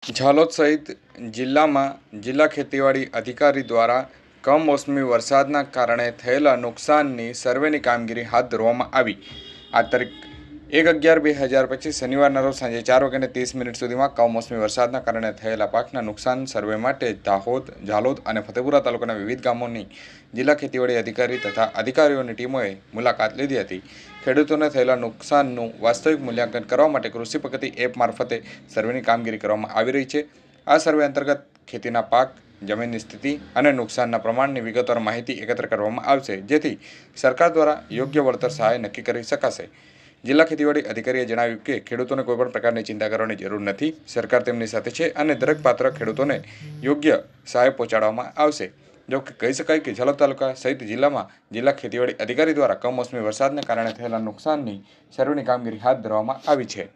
ઝાલોદ સહિત જિલ્લામાં જિલ્લા ખેતીવાડી અધિકારી દ્વારા કમોસમી વરસાદના કારણે થયેલા નુકસાનની સર્વેની કામગીરી હાથ ધરવામાં આવી। આ તારીખ 1/11/2025 શનિવારના રોજ સાંજે 4:30 સુધીમાં કમોસમી વરસાદના કારણે થયેલા પાકના નુકસાન સર્વે માટે દાહોદ, ઝાલોદ અને ફતેપુરા તાલુકાના વિવિધ ગામોની જિલ્લા ખેતીવાડી અધિકારી તથા અધિકારીઓની ટીમોએ મુલાકાત લીધી હતી। ખેડૂતોને થયેલા નુકસાનનું વાસ્તવિક મૂલ્યાંકન કરવા માટે કૃષિ પ્રગતિ એપ મારફતે સર્વેની કામગીરી કરવામાં આવી રહી છે। આ સર્વે અંતર્ગત ખેતીના પાક, જમીનની સ્થિતિ અને નુકસાનના પ્રમાણની વિગતવાર માહિતી એકત્ર કરવામાં આવશે, જેથી સરકાર દ્વારા યોગ્ય વળતર સહાય નક્કી કરી શકાશે। જિલ્લા ખેતીવાડી અધિકારીએ જણાવ્યું કે ખેડૂતોને કોઈપણ પ્રકારની ચિંતા કરવાની જરૂર નથી। સરકાર તેમની સાથે છે અને દરેક પાત્ર ખેડૂતોને યોગ્ય સહાય પહોંચાડવામાં આવશે। જો કે કહી શકાય કે ઝાલોદ તાલુકા સહિત જિલ્લામાં જિલ્લા ખેતીવાડી અધિકારી દ્વારા કમોસમી વરસાદને કારણે થયેલા નુકસાનની સર્વેની કામગીરી હાથ ધરવામાં આવી છે।